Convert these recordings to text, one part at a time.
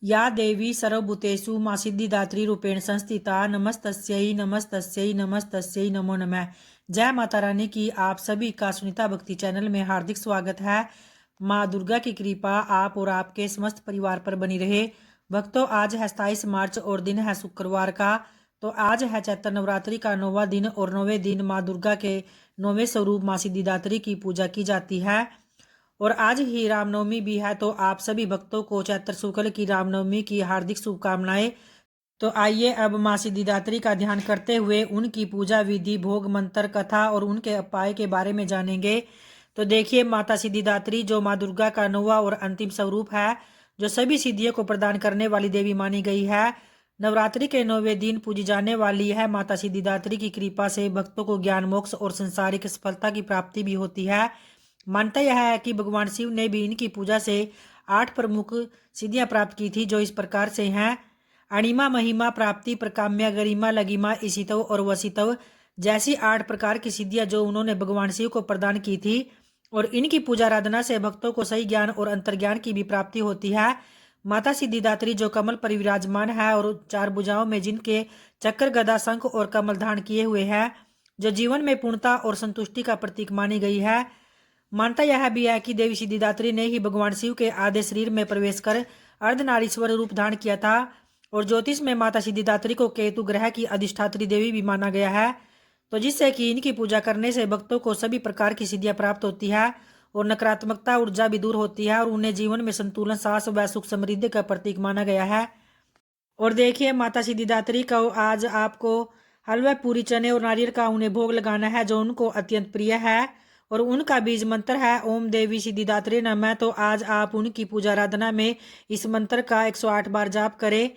या देवी सर्वभूतेषु मां सिद्धिदात्री रूपेण संस्थिता नमस्तस्यै नमस्तस्यै नमस्तस्यै नमो नमः। जय माता रानी की आप सभी का सुनीता भक्ति चैनल में हार्दिक स्वागत है। माँ दुर्गा की कृपा आप और आपके समस्त परिवार पर बनी रहे। भक्तों, आज है 27 मार्च और दिन है शुक्रवार का। तो आज है चैत्र नवरात्रि का 9वां दिन और 9वें दिन माँ दुर्गा के 9वें स्वरूप माँ सिद्धिदात्री की पूजा की जाती है। और आज ही रामनवमी भी है, तो आप सभी भक्तों को चैत्र शुक्ल की रामनवमी की हार्दिक शुभकामनाएं। तो आइए अब माँ सिद्धिदात्री का ध्यान करते हुए उनकी पूजा विधि, भोग, मंत्र, कथा और उनके उपाय के बारे में जानेंगे। तो देखिए, माता सिद्धिदात्री जो माँ दुर्गा का 9वां और अंतिम स्वरूप है, जो सभी सिद्धियों को प्रदान करने वाली देवी मानी गई है। नवरात्रि के 9वें दिन पूजी जाने वाली है माता सिद्धिदात्री की कृपा से भक्तों को ज्ञान, मोक्ष और संसारिक सफलता की प्राप्ति भी होती है। मानता यह है कि भगवान शिव ने भी इनकी पूजा से 8 प्रमुख सिद्धियां प्राप्त की थी, जो इस प्रकार से हैं: अणिमा, महिमा, प्राप्ति, प्रकाम्य, गरिमा, लगिमा, इसितव और वसितव जैसी 8 प्रकार की सिद्धियां जो उन्होंने भगवान शिव को प्रदान की थी। और इनकी पूजा आराधना से भक्तों को सही ज्ञान और अंतर्ज्ञान की भी प्राप्ति होती है। माता सिद्धिदात्री जो कमल पर विराजमान है और 4 भुजाओं में जिनके चक्र, गदा, शंख और कमल धारण किए हुए हैं, जो जीवन में पूर्णता और संतुष्टि का प्रतीक मानी गई है। मानता यह भी है कि देवी सिद्धिदात्री ने ही भगवान शिव के आधे शरीर में प्रवेश कर अर्धनारीश्वर रूप धारण किया था। और ज्योतिष में माता सिद्धिदात्री को केतु ग्रह की अधिष्ठात्री देवी भी माना गया है, तो जिससे कि इनकी पूजा करने से भक्तों को सभी प्रकार की सिद्धियां प्राप्त होती है और नकारात्मकता ऊर्जा भी दूर होती है और उन्हें जीवन में संतुलन, साहस व सुख समृद्धि का प्रतीक माना गया है। और देखिए, माता सिद्धिदात्री को आज आपको हलवा, पूरी, चने और नारियल का उन्हें भोग लगाना है, जो उनको अत्यंत प्रिय है। और उनका बीज मंत्र है ओम देवी सिद्धिदात्री नमः। तो आज आप उनकी पूजा आराधना में इस मंत्र का 108 बार जाप करें।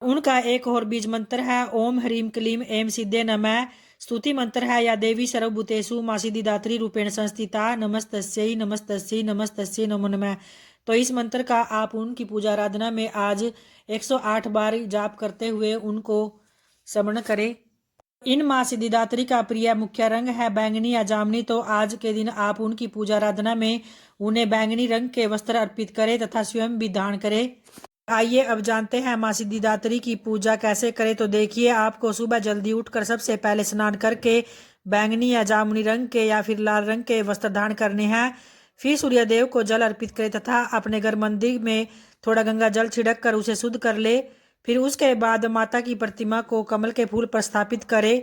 उनका एक और बीज मंत्र है ओम ह्रीम क्लीम एम सिद्धे नमः। स्तुति मंत्र है या देवी सर्वभूतेषु मां सिद्धिदात्री रूपेण संस्थिता नमस्तस्यै नमस्तस्यै नमस्तस्यै नमो नमः। तो इस मंत्र का आप उनकी पूजा आराधना में आज 108 बार जाप करते हुए उनको स्मरण करें। इन माँ सिद्धिदात्री का प्रिय मुख्य रंग है बैंगनी या जामुनी। तो आज के दिन आप उनकी पूजा आराधना में उन्हें बैंगनी रंग के वस्त्र अर्पित करें तथा स्वयं भी दान करें। आइए अब जानते हैं माँ सिद्धिदात्री की पूजा कैसे करें। तो देखिए, आपको सुबह जल्दी उठकर सबसे पहले स्नान करके बैंगनी या जामुनी रंग के या फिर लाल रंग के वस्त्र धारण करने हैं। फिर सूर्यदेव को जल अर्पित करें तथा अपने घर मंदिर में थोड़ा गंगा जल छिड़क कर उसे शुद्ध कर ले। फिर उसके बाद माता की प्रतिमा को कमल के फूल पर स्थापित करें।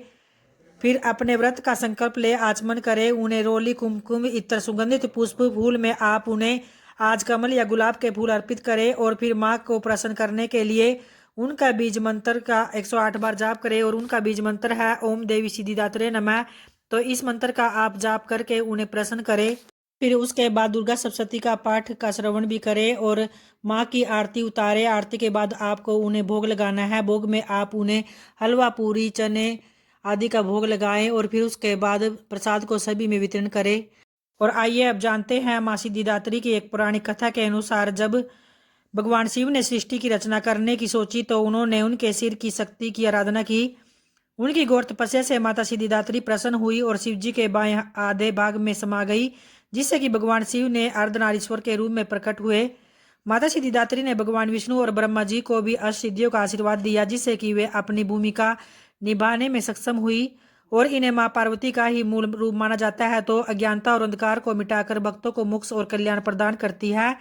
फिर अपने व्रत का संकल्प ले आचमन करें। उन्हें रोली, कुमकुम, इत्र, सुगंधित पुष्प, फूल में आप उन्हें आज कमल या गुलाब के फूल अर्पित करें। और फिर माँ को प्रसन्न करने के लिए उनका बीज मंत्र का 108 बार जाप करें। और उनका बीज मंत्र है ओम देवी सिद्धिदात्रे नमः। तो इस मंत्र का आप जाप करके उन्हें प्रसन्न करें। फिर उसके बाद दुर्गा सप्तशती का पाठ का श्रवण भी करें और माँ की आरती उतारे। आरती के बाद आपको उन्हें भोग लगाना है। भोग में आप उन्हें हलवा, पूरी, चने आदि का भोग लगाएं और फिर उसके बाद प्रसाद को सभी में वितरण करें। और आइए अब जानते हैं माँ सिद्धिदात्री की एक पुरानी कथा के अनुसार, जब भगवान शिव ने सृष्टि की रचना करने की सोची तो उन्होंने उनके सिर की शक्ति की आराधना की। उनकी घोर तपस्या से माता सिद्धिदात्री प्रसन्न हुई और शिव जी के बाएं आधे भाग में समा गई, जिससे कि भगवान शिव ने अर्धनारीश्वर के रूप में प्रकट हुए। माता सिद्धिदात्री ने भगवान विष्णु और ब्रह्मा जी को भी अष्टसिद्धियों का आशीर्वाद दिया, जिससे कि वे अपनी भूमिका निभाने में सक्षम हुई। और इन्हें माँ पार्वती का ही मूल रूप माना जाता है। तो अज्ञानता और अंधकार को मिटाकर भक्तों को मोक्ष और कल्याण प्रदान करती है।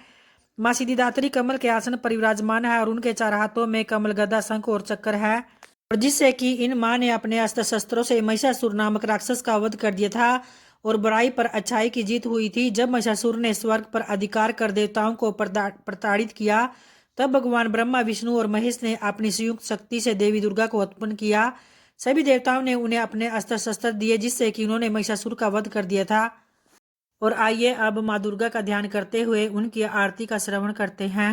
माँ सिद्धिदात्री कमल के आसन पर विराजमान है और उनके 4 हाथों में कमल, गदा, शंख और चक्र है। और जिससे कि इन माँ ने अपने अस्त्र शस्त्रों से महिषासुर नामक राक्षस का वध कर दिया था और बुराई पर अच्छाई की जीत हुई थी। जब महिषासुर ने स्वर्ग पर अधिकार कर देवताओं को प्रताड़ित किया, तब भगवान ब्रह्मा, विष्णु और महेश ने अपनी संयुक्त शक्ति से देवी दुर्गा को उत्पन्न किया। सभी देवताओं ने उन्हें अपने अस्त्र शस्त्र दिए, जिससे कि उन्होंने महिषासुर का वध कर दिया था। और आइए अब माँ दुर्गा का ध्यान करते हुए उनकी आरती का श्रवण करते हैं।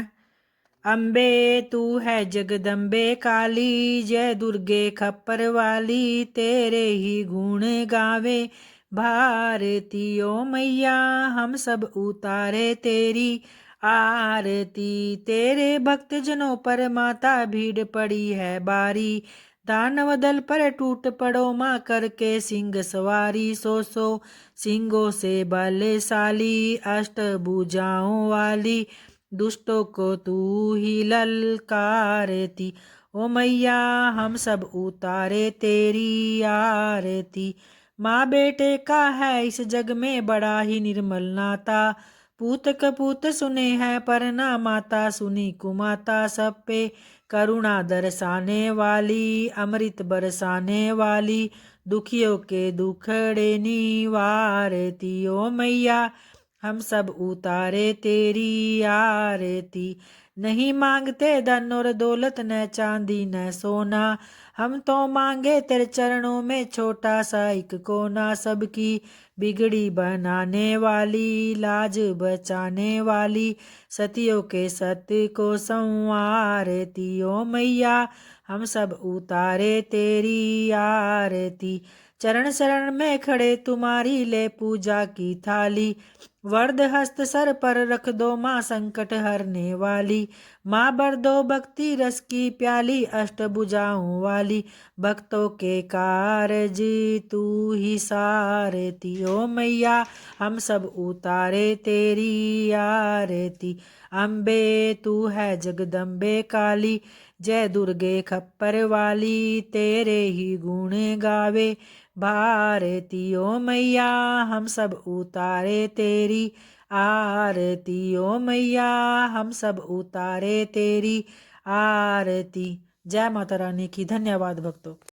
अम्बे तू है जगदम्बे काली, जय दुर्गे खप्पर वाली, तेरे ही गुण गावे भारती ओ मैया, हम सब उतारे तेरी आरती। तेरे भक्त जनों पर माता भीड़ पड़ी है बारी, दानव दल पर टूट पड़ो माँ करके सिंह सवारी। सो सिंगों से बलशाली, अष्ट भुजाओं वाली, दुष्टों को तू ही ललकारती। ओ मैया हम सब उतारे तेरी आरती। माँ बेटे का है इस जग में बड़ा ही निर्मल नाता। पूत कपूत सुने हैं पर ना माता सुनी कुमाता। सब पे करुणा दरसाने वाली, अमृत बरसाने वाली, दुखियों के दुखड़े निवारती। ओ मैया हम सब उतारे तेरी आरती। नहीं मांगते धन और दौलत न चांदी न सोना, हम तो मांगे तेरे चरणों में छोटा सा एक कोना। सबकी बिगड़ी बनाने वाली, लाज बचाने वाली, सतियों के सत्य को संवारती। ओ मैया हम सब उतारे तेरी आरती। चरण शरण में खड़े तुम्हारी ले पूजा की थाली। वरद हस्त सर पर रख दो माँ संकट हरने वाली। माँ भर दो भक्ति रस की प्याली, अष्टभुजाओं वाली। भक्तों के कारज तू ही सारती। ओ मैया हम सब उतारे तेरी आरती। अम्बे तू है जगदम्बे काली, जय दुर्गे खप्पर वाली। तेरे ही गुण गावे भारती। ओ मैया हम सब उतारे तेरी आरती। ओ मैया हम सब उतारे तेरी आरती। जय माता रानी की। धन्यवाद भक्तों।